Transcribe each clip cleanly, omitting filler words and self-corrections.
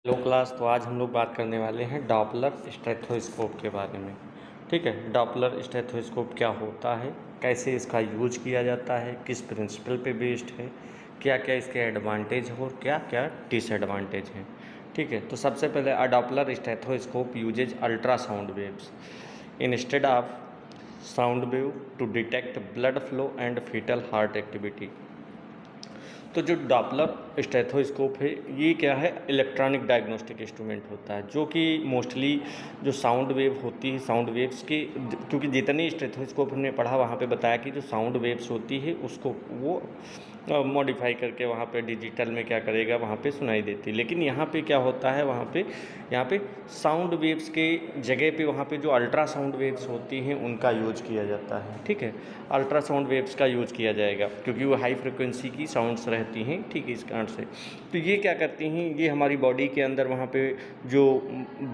Hello class. तो आज हम लोग बात करने वाले हैं डॉपलर स्टेथोस्कोप के बारे में। ठीक है, डॉपलर स्टेथोस्कोप क्या होता है, कैसे इसका यूज किया जाता है, किस प्रिंसिपल पे बेस्ड है, क्या क्या इसके एडवांटेज और क्या क्या डिसएडवांटेज हैं। ठीक है, तो सबसे पहले a Doppler stethoscope uses ultrasound waves instead of sound wave to detect blood flow and foetal heart activity. तो जो डॉपलर स्टेथोस्कोप है ये क्या है, इलेक्ट्रॉनिक डायग्नोस्टिक इंस्ट्रूमेंट होता है जो कि मोस्टली जो साउंड वेव होती है, साउंड वेव्स की, क्योंकि जितने स्टेथोस्कोप हमने पढ़ा वहाँ पे बताया कि जो साउंड वेव्स होती है उसको वो मॉडिफाई करके वहाँ पे डिजिटल में क्या करेगा, वहाँ पे सुनाई देती है। लेकिन यहाँ पे क्या होता है, यहाँ पे साउंड वेव्स के जगह पे वहाँ पे जो अल्ट्रासाउंड वेव्स होती हैं उनका यूज किया जाता है। ठीक है, अल्ट्रासाउंड वेव्स का यूज किया जाएगा क्योंकि वो हाई फ्रिक्वेंसी की साउंड्स रहती हैं। ठीक है, इस कारण से तो ये क्या करती हैं, ये हमारी बॉडी के अंदर वहाँ पे जो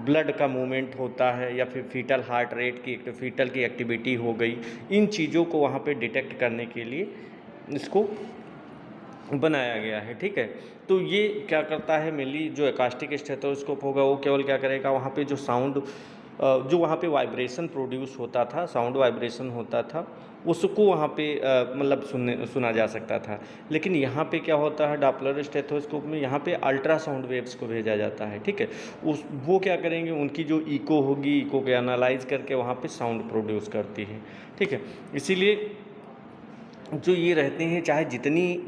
ब्लड का मूवमेंट होता है या फिर फीटल हार्ट रेट की, फीटल की एक्टिविटी हो गई, इन चीज़ों को वहाँ पे डिटेक्ट करने के लिए इसको बनाया गया है। ठीक है, तो ये क्या करता है, मेनली जो एकास्टिक स्टेथोस्कोप होगा वो केवल क्या करेगा, वहाँ पे जो साउंड जो वहाँ पे वाइब्रेशन प्रोड्यूस होता था, साउंड वाइब्रेशन होता था, उसको वहाँ पे मतलब सुना जा सकता था। लेकिन यहाँ पे क्या होता है, डॉपलर स्टेथोस्कोप में यहाँ पे अल्ट्रासाउंड वेव्स को भेजा जाता है। ठीक है, वो क्या करेंगे, उनकी जो इको होगी, इको को एनालाइज करके वहाँ पे साउंड प्रोड्यूस करती है। ठीक है, इसीलिए जो ये रहते हैं, चाहे जितनी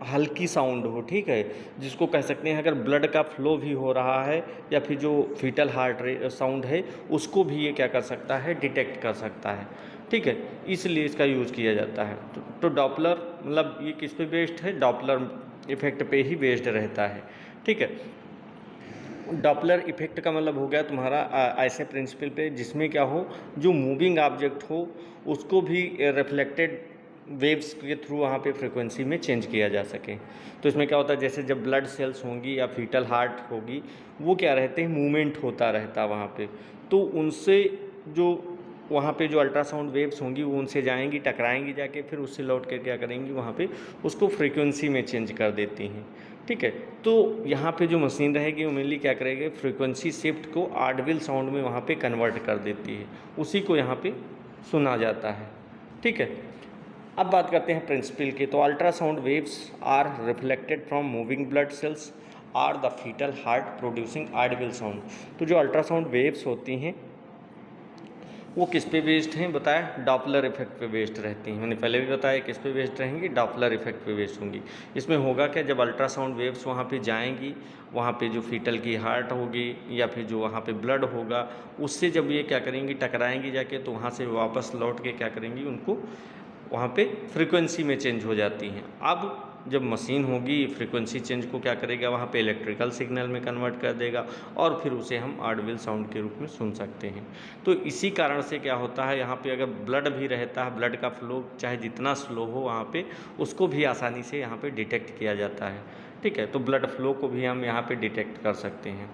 हल्की साउंड हो, ठीक है, जिसको कह सकते हैं अगर ब्लड का फ्लो भी हो रहा है या फिर जो फीटल हार्ट रेट साउंड है उसको भी ये क्या कर सकता है, डिटेक्ट कर सकता है। ठीक है, इसलिए इसका यूज़ किया जाता है। तो डॉपलर मतलब ये किस पे बेस्ड है, डॉपलर इफेक्ट पे ही बेस्ड रहता है। ठीक है, डॉपलर इफेक्ट का मतलब हो गया तुम्हारा ऐसे प्रिंसिपल पे जिसमें क्या हो, जो मूविंग ऑब्जेक्ट हो उसको भी रिफ्लेक्टेड वेव्स के थ्रू वहाँ पे फ्रिक्वेंसी में चेंज किया जा सके। तो इसमें क्या होता है, जैसे जब ब्लड सेल्स होंगी या फीटल हार्ट होगी, वो क्या रहते हैं, मूवमेंट होता रहता है वहाँ पे, तो उनसे जो वहाँ पे जो अल्ट्रासाउंड वेव्स होंगी वो उनसे जाएंगी, टकराएंगी जाके, फिर उससे लौट कर क्या करेंगी, वहाँ पे उसको फ्रीक्वेंसी में चेंज कर देती हैं। ठीक है, तो यहाँ पे जो मशीन रहेगी वो मेनली क्या करेगी, फ्रीक्वेंसी शिफ्ट को ऑडिबल साउंड में वहाँ पे कन्वर्ट कर देती है, उसी को यहाँ पे सुना जाता है। ठीक है, अब बात करते हैं प्रिंसिपल की। तो ultrasound waves are reflected from moving blood cells are the fetal heart producing audible sound. तो जो अल्ट्रासाउंड वेव्स होती हैं वो किस पे बेस्ड हैं, बताया, डॉपलर इफेक्ट पे बेस्ड रहती हैं। मैंने पहले भी बताया किस पे बेस्ड रहेंगी, डॉपलर इफेक्ट पे बेस्ड होंगी। इसमें होगा क्या, जब अल्ट्रासाउंड वेव्स वहाँ पे जाएंगी, वहाँ पे जो फीटल की हार्ट होगी या फिर जो वहाँ पे ब्लड होगा, उससे जब ये क्या करेंगी, टकराएंगी जाके, तो वहाँ से वापस लौट के क्या करेंगी, उनको वहाँ पे फ्रीक्वेंसी में चेंज हो जाती हैं। अब जब मशीन होगी फ्रीक्वेंसी चेंज को क्या करेगा, वहाँ पे इलेक्ट्रिकल सिग्नल में कन्वर्ट कर देगा और फिर उसे हम ऑडिबल साउंड के रूप में सुन सकते हैं। तो इसी कारण से क्या होता है, यहाँ पे अगर ब्लड भी रहता है, ब्लड का फ्लो चाहे जितना स्लो हो वहाँ पे, उसको भी आसानी से यहाँ पे डिटेक्ट किया जाता है। ठीक है, तो ब्लड फ्लो को भी हम यहाँ पे डिटेक्ट कर सकते हैं।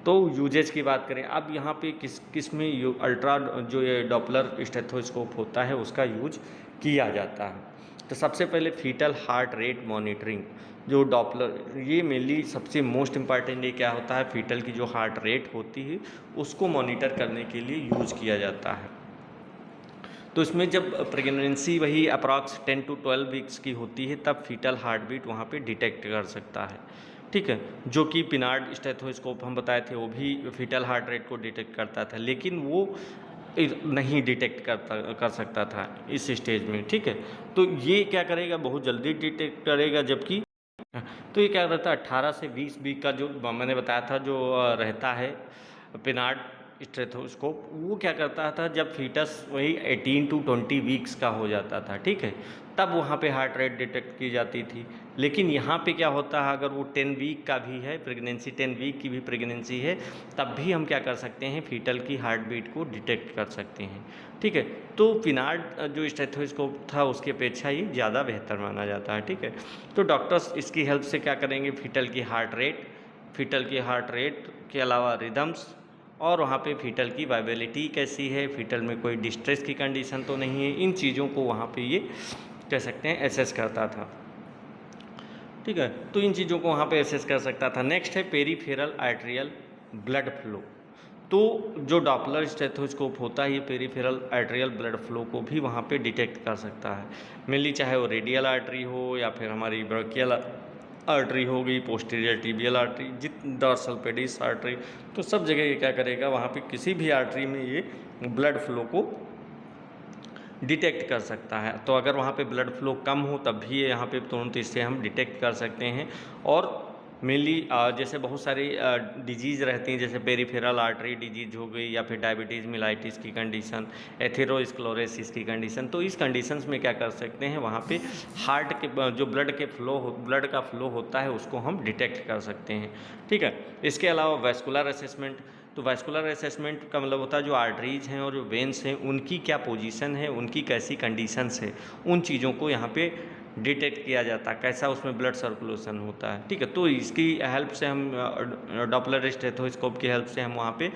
तो यूजेज की बात करें, अब यहाँ पे किस में अल्ट्रा जो ये डॉपलर स्टेथोस्कोप होता है उसका यूज किया जाता है। तो सबसे पहले फीटल हार्ट रेट मॉनिटरिंग, जो डॉपलर, ये मेनली सबसे मोस्ट इम्पॉर्टेंट ये क्या होता है, फीटल की जो हार्ट रेट होती है उसको मॉनिटर करने के लिए यूज किया जाता है। तो इसमें जब प्रेगनेंसी वही अप्रॉक्स 10 to 12 वीक्स की होती है तब फीटल हार्ट बीट वहाँ पे डिटेक्ट कर सकता है। ठीक है, जो कि पिनार्ड स्टेथोस्कोप हम बताए थे वो भी फीटल हार्ट रेट को डिटेक्ट करता था, लेकिन वो नहीं डिटेक्ट कर सकता था इस स्टेज में। ठीक है, तो ये क्या करेगा, बहुत जल्दी डिटेक्ट करेगा, जबकि तो ये क्या रहता है, 18 से 20 वीक का जो मैंने बताया था जो रहता है पिनार्ड स्टेथोस्कोप, वो क्या करता था, जब फीटस वही 18 to 20 वीक्स का हो जाता था, ठीक है, तब वहाँ पे हार्ट रेट डिटेक्ट की जाती थी। लेकिन यहाँ पे क्या होता है, अगर वो 10 वीक का भी है प्रेगनेंसी, 10 वीक की भी प्रेगनेंसी है, तब भी हम क्या कर सकते हैं, फीटल की हार्ट बीट को डिटेक्ट कर सकते हैं। ठीक है, तो पिनार्ड जो स्टेथोस्कोप था उसकी अपेक्षा ये ज़्यादा बेहतर माना जाता है। ठीक है, तो डॉक्टर्स इसकी हेल्प से क्या करेंगे, फीटल की हार्ट रेट के अलावा रिदम्स, और वहाँ पे फीटल की वाइबिलिटी कैसी है, फीटल में कोई डिस्ट्रेस की कंडीशन तो नहीं है, इन चीज़ों को वहाँ पे ये कह सकते हैं एसेस करता था। ठीक है। तो इन चीज़ों को वहाँ पे असेस कर सकता था। नेक्स्ट है पेरीफेरल आर्टेरियल ब्लड फ्लो। तो जो डॉपलर स्टेथोस्कोप होता है ये पेरीफेरल आर्टेरियल ब्लड फ्लो को भी वहाँ पे डिटेक्ट कर सकता है। मेनली चाहे वो रेडियल आर्टरी हो या फिर हमारी ब्राकियल आर्टरी हो गई, posterior tibial artery, dorsal pedis artery, तो सब जगह ये क्या करेगा, वहाँ पे किसी भी आर्टरी में ये ब्लड फ्लो को डिटेक्ट कर सकता है। तो अगर वहाँ पे ब्लड फ्लो कम हो तब भी ये यहाँ पे तुरंत इससे हम डिटेक्ट कर सकते हैं। और मेनली जैसे बहुत सारी डिजीज़ रहती हैं, जैसे पेरीफेरल आर्टरी डिजीज हो गई या फिर डायबिटीज़ मिलाइटिस की कंडीशन, एथेरोस्क्लेरोसिस की कंडीशन, तो इस कंडीशंस में क्या कर सकते हैं, वहाँ पे हार्ट के जो ब्लड का फ्लो होता है उसको हम डिटेक्ट कर सकते हैं। ठीक है। इसके अलावा वैस्कुलर असेसमेंट, तो वैस्कुलर असेसमेंट का मतलब होता है जो आर्टरीज हैं और जो वेन्स हैं उनकी क्या पोजीशन है, उनकी कैसी कंडीशंस है, उन चीज़ों को यहाँ पे डिटेक्ट किया जाता है, कैसा उसमें ब्लड सर्कुलेशन होता है। ठीक है। तो इसकी हेल्प से हम डॉपलर स्टेथोस्कोप की हेल्प से हम वहाँ पे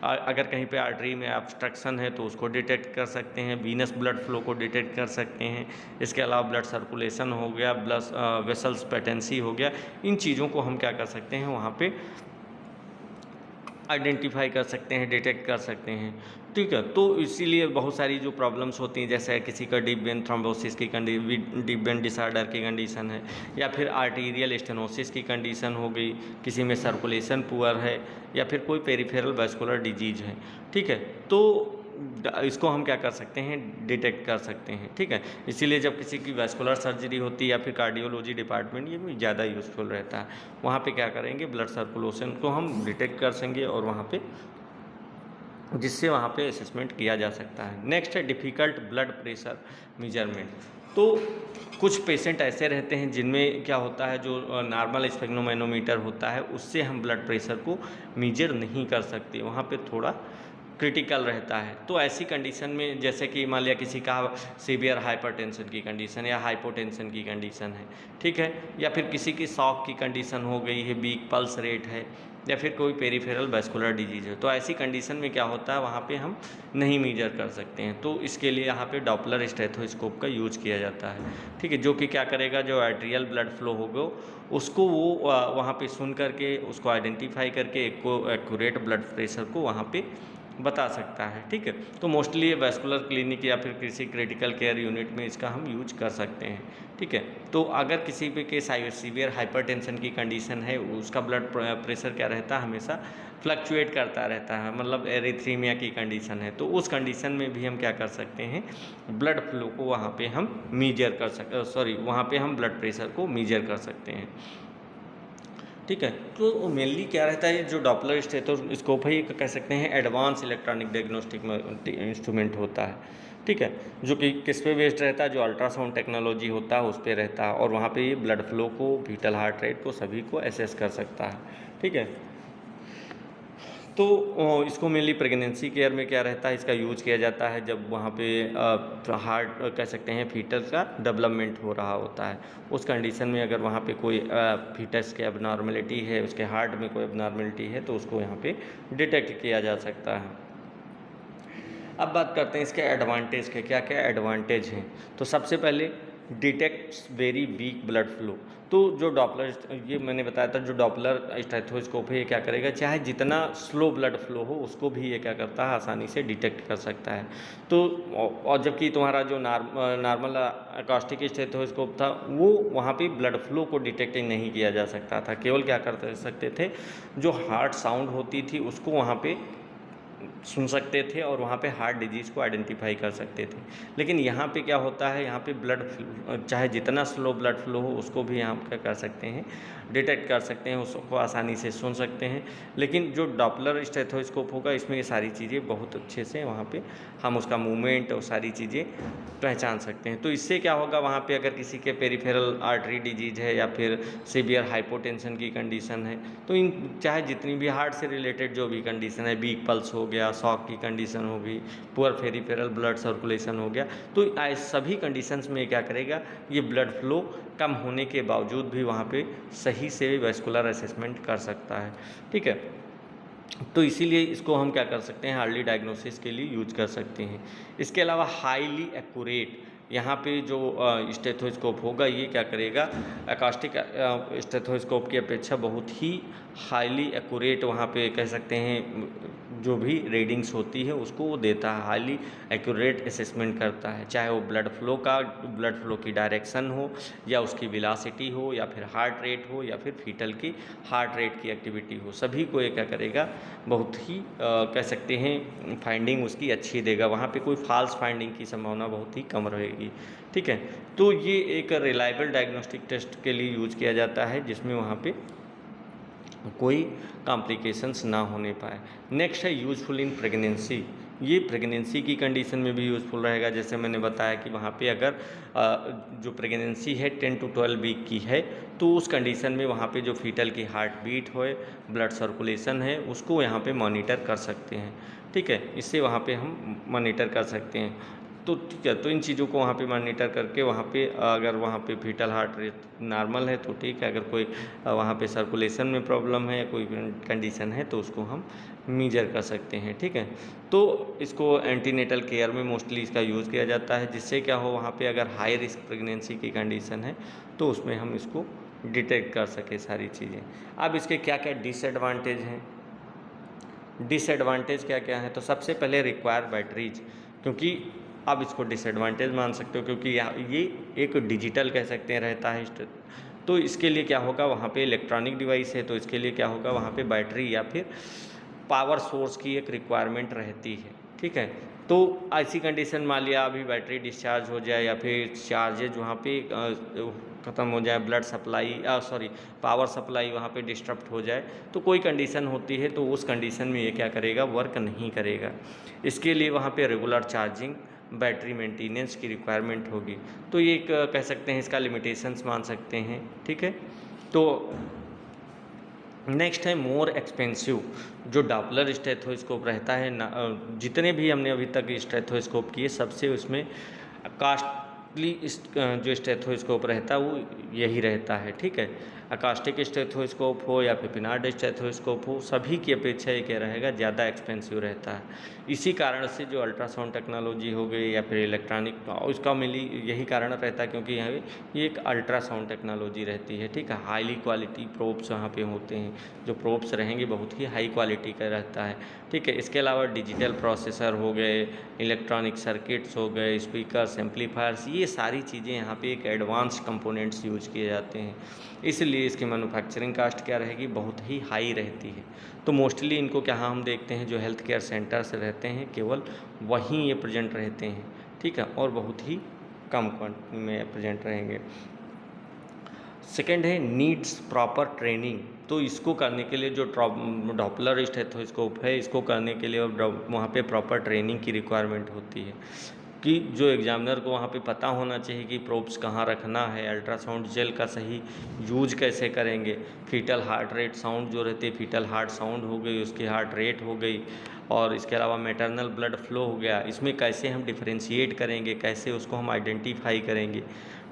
अगर कहीं पे आर्टरी में ऑब्स्ट्रक्शन है तो उसको डिटेक्ट कर सकते हैं, वीनस ब्लड फ्लो को डिटेक्ट कर सकते हैं। इसके अलावा ब्लड सर्कुलेशन हो गया, ब्लड वेसल्स पेटेंसी हो गया, इन चीज़ों को हम क्या कर सकते हैं, वहाँ पे आइडेंटिफाई कर सकते हैं, डिटेक्ट कर सकते हैं। ठीक है। तो इसीलिए बहुत सारी जो प्रॉब्लम्स होती हैं, जैसे किसी का डीप वेन थ्रोम्बोसिस की डीप वेन डिसऑर्डर की कंडीशन है, या फिर आर्टीरियल स्टेनोसिस की कंडीशन हो गई, किसी में सर्कुलेशन पुअर है, या फिर कोई पेरिफेरल वैस्कुलर डिजीज है। ठीक है। तो इसको हम क्या कर सकते हैं, डिटेक्ट कर सकते हैं। ठीक है। इसीलिए जब किसी की वैस्कुलर सर्जरी होती है या फिर कार्डियोलॉजी डिपार्टमेंट, ये भी ज़्यादा यूज़फुल रहता है। वहाँ पे क्या करेंगे, ब्लड सर्कुलेशन को हम डिटेक्ट कर सकेंगे और वहाँ पे जिससे वहाँ पे असेसमेंट किया जा सकता है। नेक्स्ट है डिफ़िकल्ट ब्लड प्रेशर मेजरमेंट। तो कुछ पेशेंट ऐसे रहते हैं जिनमें क्या होता है, जो नॉर्मल स्फेग्नोमैनोमीटर होता है उससे हम ब्लड प्रेशर को मेजर नहीं कर सकते, वहाँ पे थोड़ा क्रिटिकल रहता है। तो ऐसी कंडीशन में जैसे कि मान लिया किसी का सीवियर हाइपरटेंशन की कंडीशन या हाइपोटेंशन की कंडीशन है, ठीक है, या फिर किसी की शॉक की कंडीशन हो गई है, वीक पल्स रेट है, या फिर कोई पेरिफेरल वैस्कुलर डिजीज है, तो ऐसी कंडीशन में क्या होता है, वहाँ पे हम नहीं मेजर कर सकते हैं। तो इसके लिए यहाँ पे डॉपलर स्टेथोस्कोप का यूज किया जाता है। ठीक है। जो कि क्या करेगा, जो आर्टेरियल ब्लड फ्लो होगा उसको वो वहाँ पे सुन करके उसको आइडेंटिफाई करके एक्यूरेट ब्लड प्रेशर को वहाँ पे बता सकता है। ठीक है। तो मोस्टली ये वैस्कुलर क्लिनिक या फिर किसी क्रिटिकल केयर यूनिट में इसका हम यूज कर सकते हैं। ठीक है। तो अगर किसी पे के सीवियर हाइपरटेंशन की कंडीशन है, उसका ब्लड प्रेशर क्या रहता है, हमेशा फ्लक्चुएट करता रहता है, मतलब एरिथ्रीमिया की कंडीशन है, तो उस कंडीशन में भी हम क्या कर सकते हैं, ब्लड फ्लो को वहाँ पे हम मेजर कर वहाँ पे हम ब्लड प्रेशर को मेजर कर सकते हैं। ठीक है। तो मेनली क्या रहता है, जो डॉपलर स्टेथोस्कोप है ये कह सकते हैं एडवांस इलेक्ट्रॉनिक डायग्नोस्टिक इंस्ट्रूमेंट होता है। ठीक है। जो कि किस पे बेस्ड रहता है, जो अल्ट्रासाउंड टेक्नोलॉजी होता है उस पर रहता है, और वहाँ पे ये ब्लड फ्लो को, विटल हार्ट रेट को, सभी को एसेस कर सकता है। ठीक है। तो इसको मेनली प्रेगनेंसी केयर में क्या रहता है, इसका यूज किया जाता है जब वहाँ पे हार्ट कह सकते हैं फीटस का डेवलपमेंट हो रहा होता है, उस कंडीशन में अगर वहाँ पे कोई फीटस के एबनॉर्मलिटी है, उसके हार्ट में कोई एबनॉर्मलिटी है, तो उसको यहाँ पे डिटेक्ट किया जा सकता है। अब बात करते हैं इसके एडवांटेज के, क्या क्या एडवांटेज हैं। तो सबसे पहले detects very weak blood flow. तो जो डॉपलर, ये मैंने बताया था, जो डॉपलर स्टेथोस्कोप है ये क्या करेगा, चाहे जितना स्लो ब्लड फ्लो हो उसको भी ये क्या करता है, आसानी से डिटेक्ट कर सकता है। तो और जबकि तुम्हारा जो नॉर्मल अकॉस्टिक स्टेथोस्कोप था वो वहाँ पे ब्लड फ्लो को डिटेक्ट नहीं किया जा सकता था, केवल क्या कर सकते थे, जो हार्ट साउंड होती थी उसको वहाँ पे सुन सकते थे और वहाँ पे हार्ट डिजीज़ को आइडेंटिफाई कर सकते थे। लेकिन यहाँ पे क्या होता है, यहाँ पे ब्लड चाहे जितना स्लो ब्लड फ्लो हो उसको भी हम क्या कर सकते हैं, डिटेक्ट कर सकते हैं, उसको आसानी से सुन सकते हैं। लेकिन जो डॉपलर स्टेथोस्कोप होगा इसमें ये सारी चीज़ें बहुत अच्छे से वहाँ पे हम उसका मूवमेंट और सारी चीज़ें पहचान सकते हैं। तो इससे क्या होगा, वहाँ पे अगर किसी के पेरिफेरल आर्टरी डिजीज है या फिर सीवियर हाइपोटेंशन की कंडीशन है, तो इन चाहे जितनी भी हार्ट से रिलेटेड जो भी कंडीशन है, वीक पल्स हो गया, शॉक की कंडीशन हो गई, पुअर पेरिफेरल ब्लड सर्कुलेशन हो गया, तो सभी कंडीशंस में क्या करेगा, ये ब्लड फ्लो कम होने के बावजूद भी वहाँ पे सही से वैस्कुलर असेसमेंट कर सकता है। ठीक है। तो इसीलिए इसको हम क्या कर सकते हैं, अर्ली डायग्नोसिस के लिए यूज कर सकते हैं। इसके अलावा हाईली एक्यूरेट, यहाँ पे जो स्टेथोस्कोप होगा ये क्या करेगा, अकॉस्टिक स्टेथोस्कोप की अपेक्षा बहुत ही हाईली एक्यूरेट वहाँ पे कह सकते हैं जो भी रीडिंग्स होती है उसको वो देता है, हाईली एक्यूरेट असेसमेंट करता है, चाहे वो ब्लड फ्लो की डायरेक्शन हो या उसकी वेलोसिटी हो या फिर हार्ट रेट हो या फिर फीटल की हार्ट रेट की एक्टिविटी हो, सभी को ये क्या करेगा, बहुत ही कह सकते हैं फाइंडिंग उसकी अच्छी देगा, वहाँ पे कोई फॉल्स फाइंडिंग की संभावना बहुत ही कम रहेगी। ठीक है, तो ये एक रिलायबल डायग्नोस्टिक टेस्ट के लिए यूज किया जाता है जिसमें वहाँ पे कोई कॉम्प्लिकेशंस ना होने पाए। नेक्स्ट है यूजफुल इन प्रेगनेंसी, ये प्रेगनेंसी की कंडीशन में भी यूज़फुल रहेगा। जैसे मैंने बताया कि वहाँ पे अगर जो प्रेगनेंसी है 10 to 12 वीक की है तो उस कंडीशन में वहाँ पे जो फीटल की हार्ट बीट हो, ब्लड सर्कुलेशन है, उसको यहाँ पे मॉनिटर कर सकते हैं। ठीक है, इससे वहाँ पे हम मॉनिटर कर सकते हैं। तो ठीक है, तो इन चीज़ों को वहाँ पे मॉनिटर करके वहाँ पे अगर वहाँ पे फीटल हार्ट रेट नॉर्मल है तो ठीक है, अगर कोई वहाँ पे सर्कुलेशन में प्रॉब्लम है, कोई कंडीशन है तो उसको हम मेजर कर सकते हैं। ठीक है, तो इसको एंटीनेटल केयर में मोस्टली इसका यूज़ किया जाता है, जिससे क्या हो वहाँ पे अगर हाई रिस्क प्रेगनेंसी की कंडीशन है तो उसमें हम इसको डिटेक्ट कर सके सारी चीज़ें। अब इसके क्या क्या डिसएडवांटेज हैं, डिसएडवांटेज क्या क्या है, तो सबसे पहले रिक्वायर बैटरीज, क्योंकि आप इसको डिसएडवांटेज मान सकते हो क्योंकि ये एक डिजिटल कह सकते हैं रहता है। तो इसके लिए क्या होगा, वहाँ पे इलेक्ट्रॉनिक डिवाइस है तो इसके लिए क्या होगा, वहाँ पे बैटरी या फिर पावर सोर्स की एक रिक्वायरमेंट रहती है। ठीक है, तो ऐसी कंडीशन मान लिया अभी बैटरी डिस्चार्ज हो जाए या फिर चार्जेज वहाँ पे ख़त्म हो जाए, ब्लड सप्लाई पावर सप्लाई वहाँ पे डिस्टर्ब हो जाए, तो कोई कंडीशन होती है तो उस कंडीशन में ये क्या करेगा, वर्क नहीं करेगा। इसके लिए वहाँ पे रेगुलर चार्जिंग, बैटरी मेंटेनेंस की रिक्वायरमेंट होगी। तो ये एक कह सकते हैं इसका लिमिटेशंस मान सकते हैं। ठीक है, तो नेक्स्ट है मोर एक्सपेंसिव, जो डॉपलर स्टेथोस्कोप रहता है ना, जितने भी हमने अभी तक स्टेथोस्कोप किए सबसे उसमें कास्टली जो स्टेथोस्कोप रहता है वो यही रहता है। ठीक है, अकास्टिक स्टेथोस्कोप हो या फिर पिनार्ड स्टेथोस्कोप हो, सभी की अपेक्षा ये क्या रहेगा, ज़्यादा एक्सपेंसिव रहता है। इसी कारण से जो अल्ट्रासाउंड टेक्नोलॉजी हो गई या फिर इलेक्ट्रॉनिक, उसका मिली यही कारण रहता है क्योंकि यहाँ ये एक अल्ट्रासाउंड टेक्नोलॉजी रहती है। ठीक है, हाईली क्वालिटी प्रोब्स यहाँ पे होते हैं, जो प्रोब्स रहेंगे बहुत ही हाई क्वालिटी का रहता है। ठीक है, इसके अलावा डिजिटल प्रोसेसर हो गए, इलेक्ट्रॉनिक सर्किट्स हो गए, स्पीकर्स, एम्पलीफायर्स, ये सारी चीज़ें यहाँ पे एक एडवांस कंपोनेंट्स यूज किए जाते हैं, इसलिए इसकी मैन्युफैक्चरिंग कास्ट क्या रहेगी, बहुत ही हाई रहती है। तो मोस्टली इनको क्या हम देखते हैं जो हेल्थ केयर सेंटर्स रहते हैं केवल वहीं ये प्रेजेंट रहते हैं। ठीक है, और बहुत ही कम क्वांटिटी में प्रेजेंट रहेंगे। सेकेंड है नीड्स प्रॉपर ट्रेनिंग, तो इसको करने के लिए जो डॉपलर स्टेथोस्कोप है इसको करने के लिए वहाँ पे प्रॉपर ट्रेनिंग की रिक्वायरमेंट होती है कि जो एग्जामिनर को वहाँ पे पता होना चाहिए कि प्रोब्स कहाँ रखना है, अल्ट्रासाउंड जेल का सही यूज कैसे करेंगे, फीटल हार्ट रेट साउंड जो रहती है, फीटल हार्ट साउंड हो गई, उसकी हार्ट रेट हो गई, और इसके अलावा मैटरनल ब्लड फ्लो हो गया, इसमें कैसे हम डिफ्रेंशिएट करेंगे, कैसे उसको हम आइडेंटिफाई करेंगे।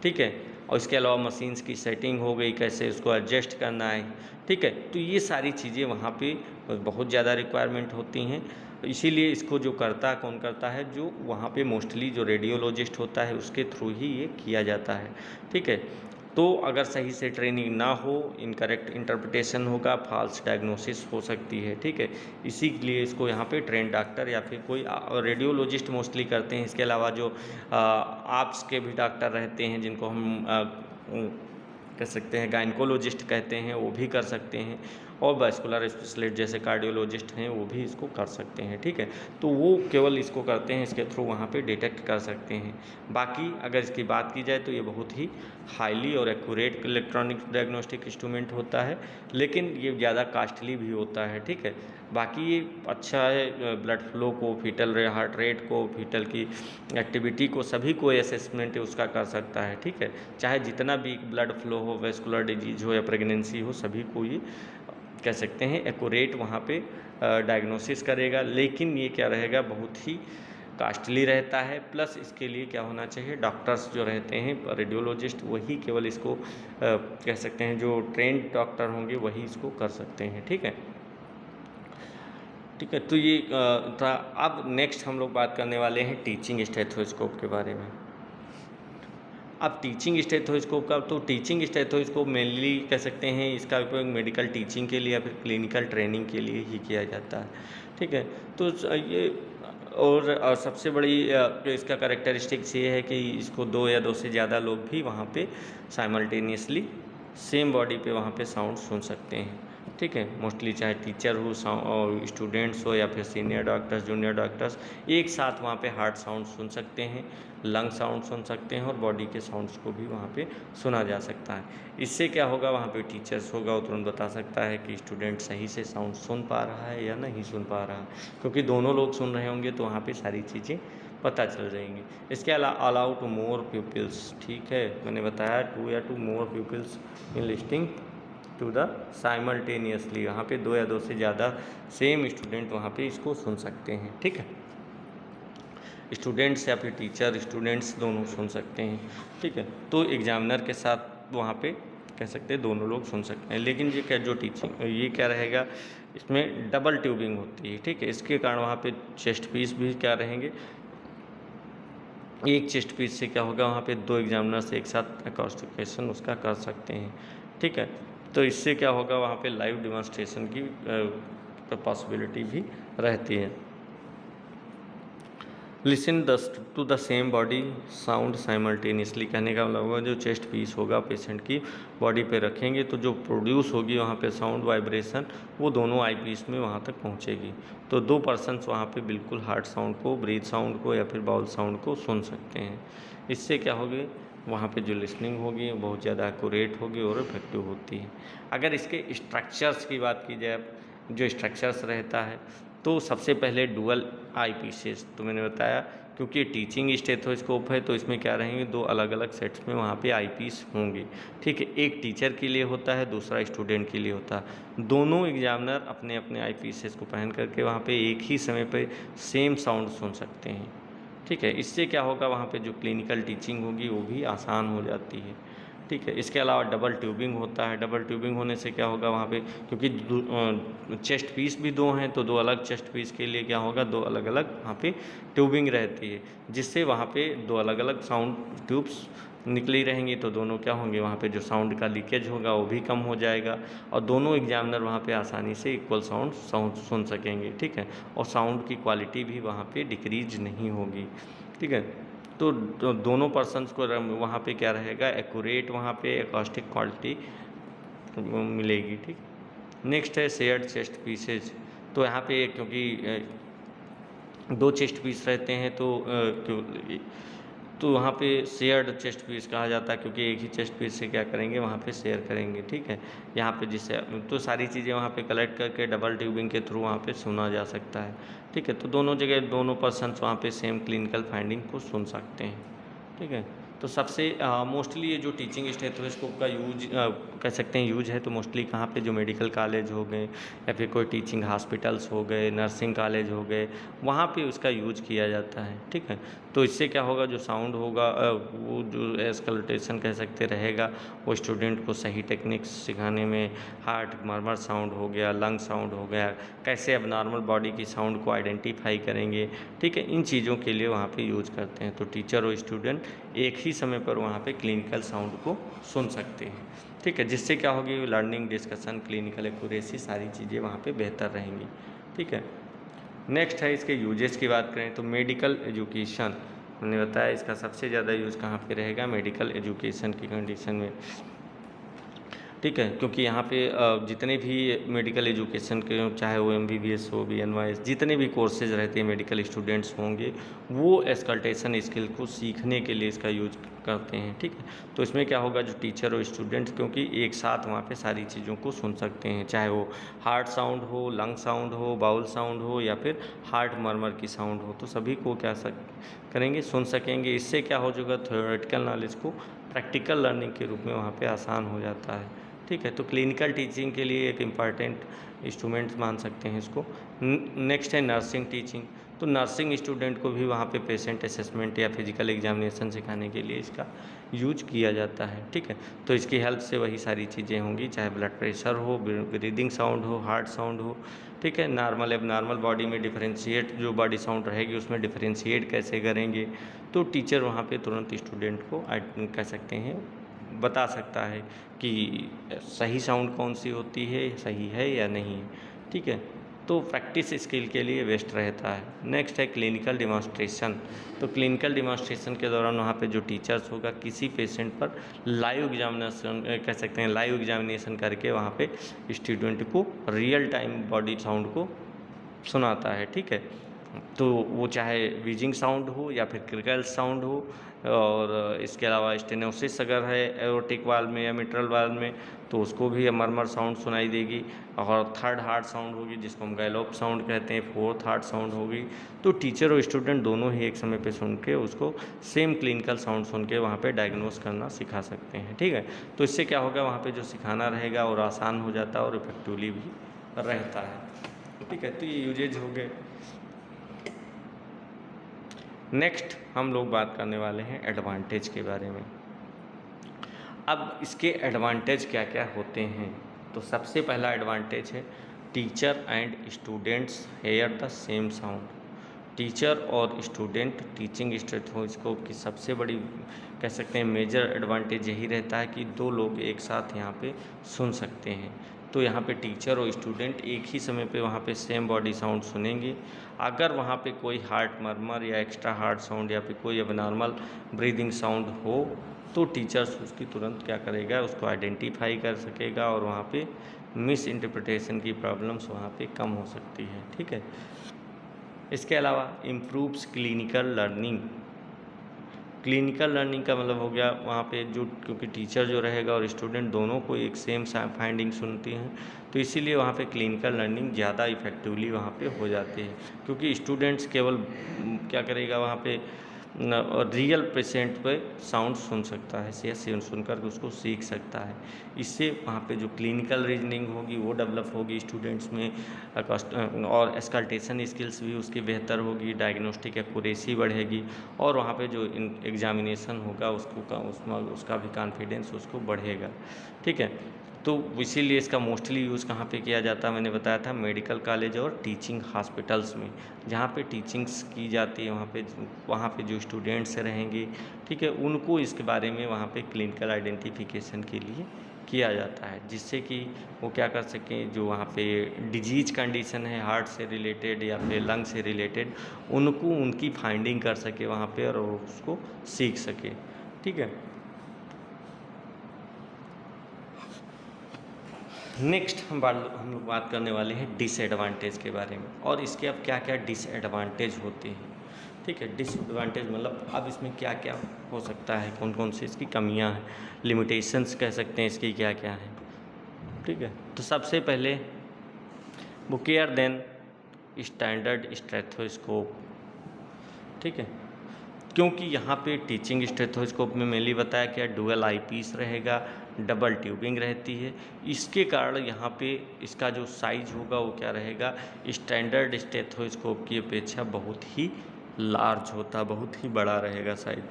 ठीक है, और इसके अलावा मशीन्स की सेटिंग हो गई, कैसे उसको एडजस्ट करना है। ठीक है, तो ये सारी चीज़ें वहाँ पे बहुत ज़्यादा रिक्वायरमेंट होती हैं, इसीलिए इसको जो कौन करता है, जो वहाँ पे मोस्टली जो रेडियोलॉजिस्ट होता है उसके थ्रू ही ये किया जाता है। ठीक है, तो अगर सही से ट्रेनिंग ना हो, इनकरेक्ट इंटरप्रिटेशन होगा, फॉल्स डायग्नोसिस हो सकती है। ठीक है, इसीलिए इसको यहाँ पे ट्रेन डॉक्टर या फिर कोई रेडियोलॉजिस्ट मोस्टली करते हैं। इसके अलावा जो आप्स के भी डॉक्टर रहते हैं जिनको हम कह सकते हैं गायनकोलॉजिस्ट कहते हैं, वो भी कर सकते हैं, और वास्कुलर स्पेशलिस्ट जैसे कार्डियोलॉजिस्ट हैं वो भी इसको कर सकते हैं। ठीक है, तो वो केवल इसको करते हैं, इसके थ्रू वहाँ पे डिटेक्ट कर सकते हैं। बाकी अगर इसकी बात की जाए तो ये बहुत ही हाईली और एक्यूरेट इलेक्ट्रॉनिक डायग्नोस्टिक इंस्ट्रूमेंट होता है, लेकिन ये ज़्यादा कॉस्टली भी होता है। ठीक है, बाकी ये अच्छा है, ब्लड फ्लो को, फीटल हार्ट रेट को, फीटल की एक्टिविटी को, सभी को असेसमेंट उसका कर सकता है। ठीक है, चाहे जितना भी ब्लड फ्लो हो, वेस्कुलर डिजीज हो या प्रेगनेंसी हो, सभी को ये कह सकते हैं एक्यूरेट वहाँ पे डायग्नोसिस करेगा। लेकिन ये क्या रहेगा, बहुत ही कास्टली रहता है, प्लस इसके लिए क्या होना चाहिए, डॉक्टर्स जो रहते हैं रेडियोलॉजिस्ट वही केवल इसको कह सकते हैं, जो ट्रेंड डॉक्टर होंगे वही इसको कर सकते हैं। ठीक है, ठीक है, तो ये था। अब नेक्स्ट हम लोग बात करने वाले हैं टीचिंग स्टेथोस्कोप के बारे में। अब टीचिंग स्टेथोस्कोप का, तो टीचिंग स्टेथोस्कोप मेनली कह सकते हैं इसका उपयोग मेडिकल टीचिंग के लिए या फिर क्लिनिकल ट्रेनिंग के लिए ही किया जाता है, ठीक है। तो ये और सबसे बड़ी जो इसका कैरेक्टरिस्टिक्स ये है कि इसको 2 या 2 से ज़्यादा लोग भी वहाँ पे साइमल्टेनियसली सेम बॉडी पे वहाँ पे साउंड सुन सकते हैं, ठीक है। मोस्टली चाहे टीचर हो और स्टूडेंट्स हो या फिर सीनियर डॉक्टर्स, जूनियर डॉक्टर्स, एक साथ वहाँ पे हार्ट साउंड सुन सकते हैं, लंग साउंड सुन सकते हैं और बॉडी के साउंड्स को भी वहाँ पे सुना जा सकता है। इससे क्या होगा, वहाँ पे टीचर्स होगा वो तुरंत बता सकता है कि स्टूडेंट सही से साउंड सुन पा रहा है या नहीं सुन पा रहा है, क्योंकि दोनों लोग सुन रहे होंगे तो वहाँ पे सारी चीज़ें पता चल जाएंगी। इसके अलाउ टू मोर पीपल्स, ठीक है, मैंने बताया 2 या 2 more peoples in listing to the simultaneously, वहाँ पे 2 या 2 से ज़्यादा सेम स्टूडेंट वहाँ पे इसको सुन सकते हैं, ठीक है। स्टूडेंट्स या फिर टीचर स्टूडेंट्स दोनों सुन सकते हैं, ठीक है। तो एग्जामिनर के साथ वहाँ पे कह सकते हैं दोनों लोग सुन सकते हैं। लेकिन ये क्या जो टीचिंग ये क्या रहेगा, इसमें डबल ट्यूबिंग होती है, ठीक है। इसके कारण वहाँ पे चेस्ट पीस भी क्या रहेंगे, एक चेस्ट पीस से क्या होगा, वहाँ पे 2 एग्जामिनर्स एक साथ अकॉस्टिकेशन उसका कर सकते हैं, ठीक है। तो इससे क्या होगा, वहाँ पे लाइव डिमॉन्स्ट्रेशन की पॉसिबिलिटी भी रहती है। Listen to the same body sound simultaneously, कहने का मतलब होगा जो चेस्ट पीस होगा पेशेंट की बॉडी पे रखेंगे तो जो प्रोड्यूस होगी वहाँ पे साउंड वाइब्रेशन वो दोनों आई पीस में वहाँ तक पहुँचेगी। तो 2 पर्सन्स वहाँ पे बिल्कुल हार्ट साउंड को, ब्रीथ साउंड को या फिर बाउल साउंड को सुन सकते हैं। इससे क्या होगी, वहाँ पे जो लिसनिंग होगी बहुत ज़्यादा एक्यूरेट होगी और इफेक्टिव होती है। अगर इसके स्ट्रक्चर्स की बात की जाए, जो स्ट्रक्चर्स रहता है, तो सबसे पहले डुअल आई पीसेस, तो मैंने बताया क्योंकि टीचिंग स्टेथोस्कोप है तो इसमें क्या रहेंगे, 2 अलग अलग सेट्स में वहाँ पे आई पीस होंगे, ठीक है। एक टीचर के लिए होता है, दूसरा स्टूडेंट के लिए होता है। दोनों एग्जामिनर अपने अपने आई पीसेस को पहन करके वहाँ पे एक ही समय पे सेम साउंड सुन सकते हैं, ठीक है। इससे क्या होगा, वहाँ पे जो क्लिनिकल टीचिंग होगी वो भी आसान हो जाती है, ठीक है। इसके अलावा डबल ट्यूबिंग होता है। डबल ट्यूबिंग होने से क्या होगा, वहाँ पे क्योंकि चेस्ट पीस भी 2 हैं तो 2 अलग चेस्ट पीस के लिए क्या होगा, 2 अलग अलग वहाँ पे ट्यूबिंग रहती है, जिससे वहाँ पे 2 अलग अलग साउंड ट्यूब्स निकली रहेंगी तो दोनों क्या होंगे, वहाँ पे जो साउंड का लीकेज होगा वो भी कम हो जाएगा और दोनों एग्जामिनर वहाँ पे आसानी से इक्वल साउंड सुन सकेंगे, ठीक है। और साउंड की क्वालिटी भी वहाँ पे डिक्रीज नहीं होगी, ठीक है। तो दोनों पर्सन्स को वहाँ पे क्या रहेगा, एक्यूरेट वहाँ पे एकॉस्टिक क्वालिटी मिलेगी, ठीक। नेक्स्ट है शेयर्ड चेस्ट पीसेज। तो यहाँ पे क्योंकि 2 चेस्ट पीस रहते हैं तो वहाँ पे शेयर्ड चेस्ट पीस कहा जाता है, क्योंकि एक ही चेस्ट पीस से क्या करेंगे, वहाँ पे शेयर करेंगे, ठीक है। यहाँ पे जिससे तो सारी चीज़ें वहाँ पे कलेक्ट करके डबल ट्यूबिंग के थ्रू वहाँ पे सुना जा सकता है, ठीक है। तो दोनों जगह दोनों पर्सन्स वहाँ पे सेम क्लिनिकल फाइंडिंग को सुन सकते हैं, ठीक है। तो सबसे मोस्टली ये जो टीचिंग स्टेथोस्कोप का यूज कह सकते हैं यूज है, तो मोस्टली कहाँ पे, जो मेडिकल कॉलेज हो गए या फिर कोई टीचिंग हॉस्पिटल्स हो गए, नर्सिंग कॉलेज हो गए, वहाँ पे उसका यूज किया जाता है, ठीक है। तो इससे क्या होगा, जो साउंड होगा वो जो एस्कल्टेशन कह सकते रहेगा, वो स्टूडेंट को सही टेक्निक्स सिखाने में, हार्ट मर्मर साउंड हो गया, लंग साउंड हो गया, कैसे अब नॉर्मल बॉडी की साउंड को आइडेंटिफाई करेंगे, ठीक है, इन चीज़ों के लिए वहाँ पे यूज करते हैं। तो टीचर और स्टूडेंट एक ही समय पर वहाँ पे क्लिनिकल साउंड को सुन सकते हैं, ठीक है। जिससे क्या होगी, लर्निंग, डिस्कशन, क्लिनिकल एक्यूरेसी सारी चीज़ें वहाँ पे बेहतर रहेंगी, ठीक है। नेक्स्ट है इसके यूजेस की बात करें तो मेडिकल एजुकेशन, मैंने बताया इसका सबसे ज़्यादा यूज़ कहाँ पे रहेगा, मेडिकल एजुकेशन की कंडीशन में, ठीक है। क्योंकि यहाँ पे जितने भी मेडिकल एजुकेशन के, चाहे वो MBBS हो, BNYS, जितने भी कोर्सेज रहते हैं मेडिकल स्टूडेंट्स होंगे वो एस्कल्टेशन स्किल को सीखने के लिए इसका यूज करते हैं, ठीक है। तो इसमें क्या होगा, जो टीचर और स्टूडेंट्स क्योंकि एक साथ वहाँ पे सारी चीज़ों को सुन सकते हैं, चाहे वो हार्ट साउंड हो, लंग साउंड हो, बाउल साउंड हो या फिर हार्ट मर्मर की साउंड हो, तो सभी को क्या करेंगे, सुन सकेंगे। इससे क्या हो जाएगा, थ्योरेटिकल नॉलेज को प्रैक्टिकल लर्निंग के रूप में वहाँ पे आसान हो जाता है, ठीक है। तो क्लिनिकल टीचिंग के लिए एक इम्पॉर्टेंट इंस्ट्रूमेंट मान सकते हैं इसको। नेक्स्ट है नर्सिंग टीचिंग। तो नर्सिंग स्टूडेंट को भी वहाँ पे पेशेंट असेसमेंट या फिजिकल एग्जामिनेशन सिखाने के लिए इसका यूज किया जाता है। ठीक है, तो इसकी हेल्प से वही सारी चीज़ें होंगी, चाहे ब्लड प्रेशर हो, ब्रीदिंग साउंड हो, हार्ट साउंड हो। ठीक है, नॉर्मल एबनॉर्मल बॉडी में डिफरेंशिएट जो बॉडी साउंड रहेगी उसमें डिफरेंशिएट कैसे करेंगे, तो टीचर वहाँ पे तुरंत स्टूडेंट को कह सकते हैं बता सकता है कि सही साउंड कौन सी होती है, सही है या नहीं है। ठीक है, तो प्रैक्टिस स्किल के लिए बेस्ट रहता है। नेक्स्ट है क्लिनिकल डिमॉन्स्ट्रेशन। तो क्लिनिकल डिमॉन्स्ट्रेशन के दौरान वहाँ पे जो टीचर्स होगा किसी पेशेंट पर लाइव एग्जामिनेशन कह सकते हैं लाइव एग्जामिनेशन करके वहाँ पे स्टूडेंट को रियल टाइम बॉडी साउंड को सुनाता है। ठीक है, तो वो चाहे व्हीजिंग साउंड हो या फिर क्रिकल साउंड हो, और इसके अलावा स्टेनोसिस अगर है एओर्टिक वाल्व में या मिट्रल वाल्व में तो उसको भी मरमर साउंड सुनाई देगी। और थर्ड हार्ट साउंड होगी जिसको हम गैलोप साउंड कहते हैं, फोर्थ हार्ट साउंड होगी। तो टीचर और स्टूडेंट दोनों ही एक समय पे सुन के उसको सेम क्लिनिकल साउंड सुन के वहाँ पे डायग्नोस करना सिखा सकते हैं। ठीक है, तो इससे क्या होगा वहाँ पे जो सिखाना रहेगा और आसान हो जाता है और इफेक्टिवली भी रहता है। ठीक है, तो ये यूजेज हो गए। नेक्स्ट हम लोग बात करने वाले हैं एडवांटेज के बारे में। अब इसके एडवांटेज क्या क्या होते हैं, तो सबसे पहला एडवांटेज है teacher and students here the same sound. Teacher और स्टूडेंट टीचिंग स्टेथोस्कोप की सबसे बड़ी कह सकते हैं मेजर एडवांटेज यही रहता है कि दो लोग एक साथ यहाँ पे सुन सकते हैं। तो यहाँ पे टीचर और स्टूडेंट एक ही समय पे वहाँ पे सेम बॉडी साउंड सुनेंगे। अगर वहाँ पे कोई हार्ट मर्मर या एक्स्ट्रा हार्ट साउंड या फिर कोई एबनॉर्मल ब्रीदिंग साउंड हो तो टीचर्स उसकी तुरंत क्या करेगा, उसको आइडेंटिफाई कर सकेगा और वहाँ पे मिस इंटरप्रिटेशन की प्रॉब्लम्स वहाँ पे कम हो सकती है। ठीक है, इसके अलावा improves clinical learning. Clinical learning का मतलब हो गया वहाँ पे जो क्योंकि टीचर जो रहेगा और स्टूडेंट दोनों को एक सेम फाइंडिंग सुनती हैं तो इसीलिए वहाँ पे क्लिनिकल लर्निंग ज़्यादा इफेक्टिवली वहाँ पे हो जाती है। क्योंकि स्टूडेंट्स केवल क्या करेगा वहाँ पे रियल पेशेंट पे साउंड सुन सकता है, से सुनकर उसको सीख सकता है। इससे वहाँ पे जो क्लिनिकल रीजनिंग होगी वो डेवलप होगी स्टूडेंट्स में, और एस्कल्टेशन स्किल्स भी उसकी बेहतर होगी, डायग्नोस्टिक एक्यूरेसी बढ़ेगी और वहाँ पे जो एग्जामिनेशन होगा उसमें उसका भी कॉन्फिडेंस उसको बढ़ेगा। ठीक है, तो इसीलिए इसका मोस्टली यूज़ कहाँ पे किया जाता है, मैंने बताया था मेडिकल कॉलेज और टीचिंग हॉस्पिटल्स में, जहाँ पे टीचिंग्स की जाती है वहाँ पे जो स्टूडेंट्स रहेंगे, ठीक है, उनको इसके बारे में वहाँ पे क्लिनिकल आइडेंटिफिकेशन के लिए किया जाता है, जिससे कि वो क्या कर सकें जो वहाँ पे डिजीज कंडीशन है हार्ट से रिलेटेड या फिर लंग से रिलेटेड उनको उनकी फाइंडिंग कर सके वहाँ पे और उसको सीख सके। ठीक है, नेक्स्ट हम लोग बात करने वाले हैं डिसएडवांटेज के बारे में और इसके अब क्या क्या डिसएडवांटेज होते हैं। ठीक है, डिसएडवांटेज मतलब अब इसमें क्या क्या हो सकता है, कौन कौन सी इसकी कमियां हैं, लिमिटेशंस कह सकते हैं इसकी क्या क्या हैं। ठीक है, तो सबसे पहले बुकियर देन स्टैंडर्ड स्टेथोस्कोप। ठीक है, क्योंकि यहाँ पे टीचिंग स्टेथोस्कोप में मेनली बताया क्या डुअल आईपीस रहेगा, डबल ट्यूबिंग रहती है, इसके कारण यहाँ पे इसका जो साइज होगा वो क्या रहेगा स्टैंडर्ड स्टेथोस्कोप की अपेक्षा बहुत ही लार्ज होता, बहुत ही बड़ा रहेगा साइज।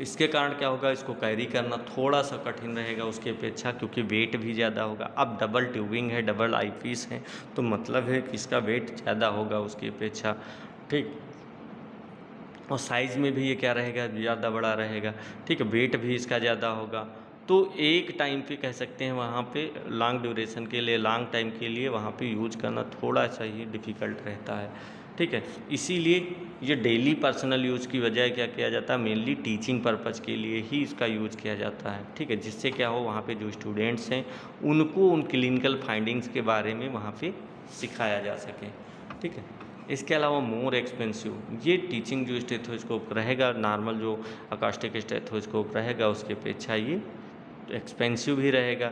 इसके कारण क्या होगा इसको कैरी करना थोड़ा सा कठिन रहेगा उसकी अपेक्षा, क्योंकि वेट भी ज़्यादा होगा। अब डबल ट्यूबिंग है, डबल आईपीस है, तो मतलब है कि इसका वेट ज़्यादा होगा उसकी अपेक्षा। ठीक, और साइज़ में भी ये क्या रहेगा ज़्यादा बड़ा रहेगा। ठीक है, वेट भी इसका ज़्यादा होगा, तो एक टाइम पे कह सकते हैं वहाँ पे लॉन्ग ड्यूरेशन के लिए लॉन्ग टाइम के लिए वहाँ पे यूज करना थोड़ा सा ही डिफ़िकल्ट रहता है। ठीक है, इसीलिए ये डेली पर्सनल यूज़ की बजाय क्या किया जाता है मेनली टीचिंग पर्पज़ के लिए ही इसका यूज़ किया जाता है। ठीक है, जिससे क्या हो वहाँ पे जो स्टूडेंट्स हैं उनको उन क्लिनिकल फाइंडिंग्स के बारे में वहाँ पे सिखाया जा सके। ठीक है, इसके अलावा मोर एक्सपेंसिव, ये टीचिंग जो स्टेथोस्कोप रहेगा नॉर्मल जो अकास्टिक स्टेथोस्कोप रहेगा उसके अपेक्षा ये एक्सपेंसिव भी रहेगा,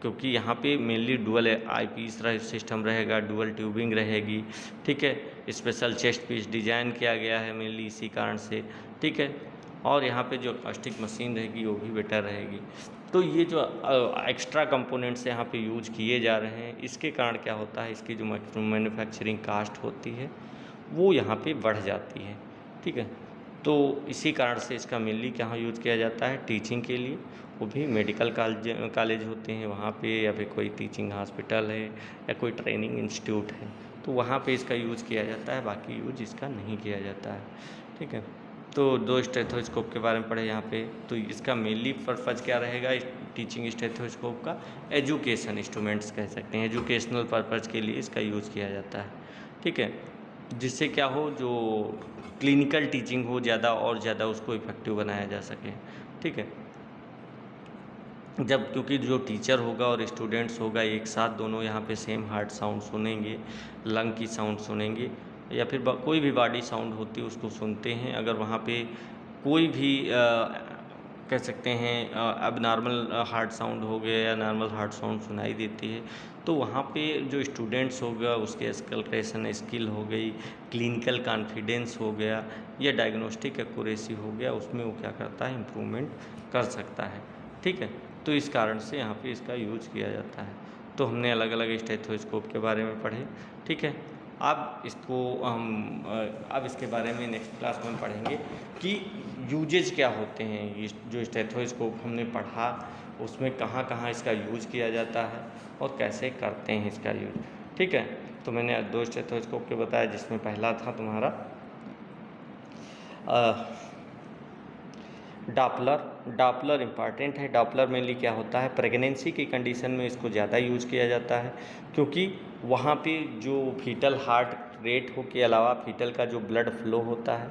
क्योंकि यहाँ पे मेनली डुअल आईपीस सिस्टम रहेगा, डुअल ट्यूबिंग रहेगी। ठीक है, स्पेशल चेस्ट पीस डिज़ाइन किया गया है मेनली इसी कारण से। ठीक है, और यहाँ पे जो अकास्टिक मशीन रहेगी वो भी बेटर रहेगी। तो ये जो एक्स्ट्रा कंपोनेंट्स यहाँ पे यूज किए जा रहे हैं इसके कारण क्या होता है इसकी जो मैन्युफैक्चरिंग कास्ट होती है वो यहाँ पे बढ़ जाती है। ठीक है, तो इसी कारण से इसका मेनली कहाँ यूज़ किया जाता है, टीचिंग के लिए, वो भी मेडिकल कॉलेज होते हैं वहाँ पे, या फिर कोई टीचिंग हॉस्पिटल है या कोई ट्रेनिंग इंस्टीट्यूट है, तो वहाँ पे इसका यूज़ किया जाता है, बाकी यूज इसका नहीं किया जाता है। ठीक है, तो 2 स्टेथोस्कोप के बारे में पढ़े यहाँ पे। तो इसका मेनली पर्पज़ क्या रहेगा टीचिंग स्टेथोस्कोप का, एजुकेशन इंस्ट्रूमेंट्स कह सकते हैं, एजुकेशनल पर्पज़ के लिए इसका यूज़ किया जाता है। ठीक है, जिससे क्या हो, जो क्लिनिकल टीचिंग हो ज़्यादा और ज़्यादा उसको इफेक्टिव बनाया जा सके। ठीक है, जब क्योंकि जो टीचर होगा और स्टूडेंट्स होगा एक साथ दोनों यहाँ पे सेम हार्ट साउंड सुनेंगे, लंग की साउंड सुनेंगे, या फिर कोई भी बॉडी साउंड होती है उसको सुनते हैं। अगर वहाँ पे कोई भी कह सकते हैं अब नॉर्मल हार्ट साउंड हो गया या नॉर्मल हार्ट साउंड सुनाई देती है, तो वहाँ पे जो स्टूडेंट्स होगा उसके एक्सकल्ट्रेशन स्किल हो गई, क्लिनिकल कॉन्फिडेंस हो गया, या डायग्नोस्टिक एक्यूरेसी हो गया, उसमें वो क्या करता है, इम्प्रूवमेंट कर सकता है। ठीक है, तो इस कारण से यहाँ पे इसका यूज किया जाता है। तो हमने अलग अलग स्टेथोस्कोप के बारे में पढ़े। ठीक है, अब इसको हम अब इसके बारे में नेक्स्ट क्लास में पढ़ेंगे कि यूजेज क्या होते हैं। ये जो स्टेथोस्कोप हमने पढ़ा उसमें कहाँ कहाँ इसका यूज किया जाता है और कैसे करते हैं इसका यूज। ठीक है, तो मैंने 2 स्टेथोस्कोप के बताया, जिसमें पहला था तुम्हारा डॉपलर इम्पॉर्टेंट है। डॉपलर मेनली क्या होता है, प्रेगनेंसी की कंडीशन में इसको ज़्यादा यूज किया जाता है, क्योंकि वहाँ पे जो फीटल हार्ट रेट हो के अलावा फीटल का जो ब्लड फ्लो होता है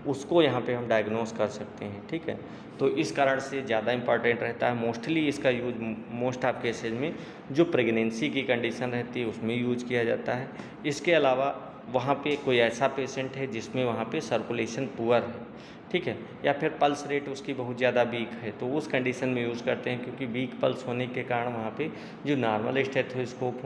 उसको यहाँ पे हम डायग्नोस कर सकते हैं। ठीक है, तो इस कारण से ज़्यादा इम्पॉर्टेंट रहता है। मोस्टली इसका यूज मोस्ट ऑफ केसेज में जो प्रेगनेंसी की कंडीशन रहती है उसमें यूज किया जाता है। इसके अलावा वहाँ पे कोई ऐसा पेशेंट है जिसमें वहाँ पे सर्कुलेशन पुअर है, ठीक है, या फिर पल्स रेट उसकी बहुत ज़्यादा वीक है, तो उस कंडीशन में यूज़ करते हैं, क्योंकि वीक पल्स होने के कारण वहाँ पे जो नॉर्मल स्टेथोस्कोप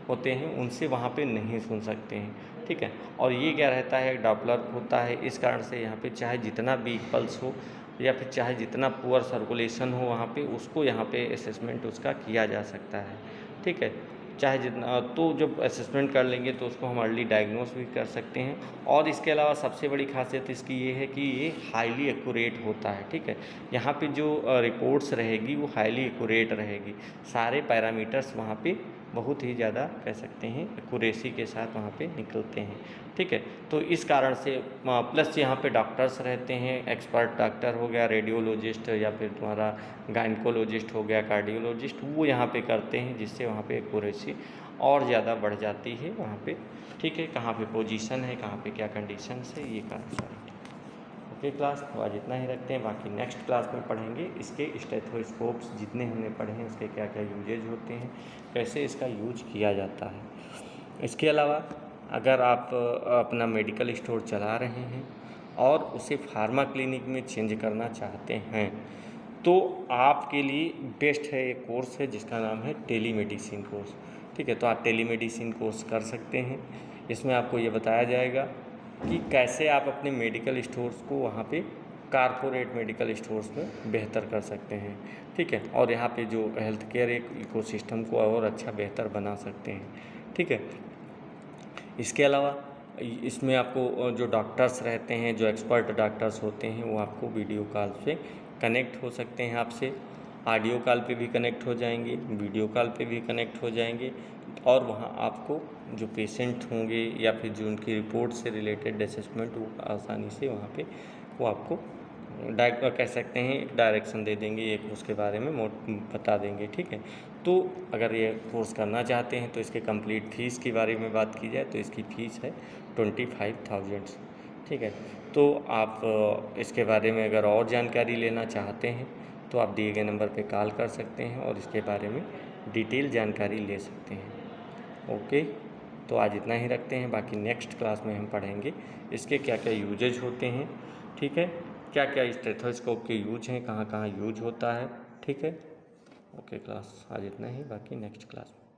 होते हैं उनसे वहाँ पे नहीं सुन सकते हैं। ठीक है, और ये क्या रहता है, डॉपलर होता है, इस कारण से यहाँ पे चाहे जितना वीक पल्स हो या फिर चाहे जितना पुअर सर्कुलेशन हो वहाँ पे, उसको यहाँ पे असेसमेंट उसका किया जा सकता है। ठीक है, चाहे जितना, तो जब असेसमेंट कर लेंगे तो उसको हम अर्ली डायग्नोस भी कर सकते हैं। और इसके अलावा सबसे बड़ी खासियत इसकी ये है कि ये हाईली एक्यूरेट होता है। ठीक है, यहाँ पे जो रिपोर्ट्स रहेगी वो हाईली एक्यूरेट रहेगी, सारे पैरामीटर्स वहाँ पे बहुत ही ज़्यादा कह सकते हैं एक्यूरेसी के साथ वहाँ पे निकलते हैं। ठीक है, तो इस कारण से प्लस यहाँ पे डॉक्टर्स रहते हैं, एक्सपर्ट डॉक्टर हो गया, रेडियोलॉजिस्ट या फिर तुम्हारा गायनकोलॉजिस्ट हो गया, कार्डियोलॉजिस्ट, वो यहाँ पे करते हैं, जिससे वहाँ पे एक्यूरेसी और ज़्यादा बढ़ जाती है वहाँ पे। ठीक है, कहाँ पे पोजीशन है, कहाँ पे क्या कंडीशन है, ये कारण। ओके क्लास, तो आज इतना ही रखते हैं, बाकी नेक्स्ट क्लास में पढ़ेंगे इसके स्टेथोस्कोप्स जितने हमने पढ़े हैं उसके क्या क्या यूजेज होते हैं, कैसे इसका यूज किया जाता है। इसके अलावा अगर आप अपना मेडिकल स्टोर चला रहे हैं और उसे फार्मा क्लिनिक में चेंज करना चाहते हैं तो आपके लिए बेस्ट है एक कोर्स है जिसका नाम है टेलीमेडिसिन कोर्स। ठीक है, तो आप टेलीमेडिसिन कोर्स कर सकते हैं। इसमें आपको ये बताया जाएगा कि कैसे आप अपने मेडिकल स्टोर्स को वहाँ पे कारपोरेट मेडिकल स्टोर्स में बेहतर कर सकते हैं। ठीक है, और यहाँ पे जो हेल्थ केयर एक इकोसिस्टम को और अच्छा बेहतर बना सकते हैं। ठीक है, इसके अलावा इसमें आपको जो डॉक्टर्स रहते हैं, जो एक्सपर्ट डॉक्टर्स होते हैं, वो आपको वीडियो कॉल से कनेक्ट हो सकते हैं आपसे, ऑडियो कॉल पे भी कनेक्ट हो जाएंगे, वीडियो कॉल पे भी कनेक्ट हो जाएंगे, और वहाँ आपको जो पेशेंट होंगे या फिर जो उनकी रिपोर्ट से रिलेटेड असेसमेंट वो आसानी से वहाँ पे वो आपको कह सकते हैं डायरेक्शन दे देंगे, एक उसके बारे में बता देंगे। ठीक है, तो अगर ये कोर्स करना चाहते हैं तो इसके कंप्लीट फ़ीस के बारे में बात की जाए तो इसकी फ़ीस है 25,000। ठीक है, तो आप इसके बारे में अगर और जानकारी लेना चाहते हैं तो आप दिए गए नंबर पे कॉल कर सकते हैं और इसके बारे में डिटेल जानकारी ले सकते हैं। ओके, तो आज इतना ही रखते हैं, बाकी नेक्स्ट क्लास में हम पढ़ेंगे इसके क्या क्या यूजेज होते हैं। ठीक है, क्या क्या स्टेथोस्कोप के यूज हैं, कहाँ कहाँ यूज होता है। ठीक है, ओके क्लास, आज इतना ही, बाकी नेक्स्ट क्लास में।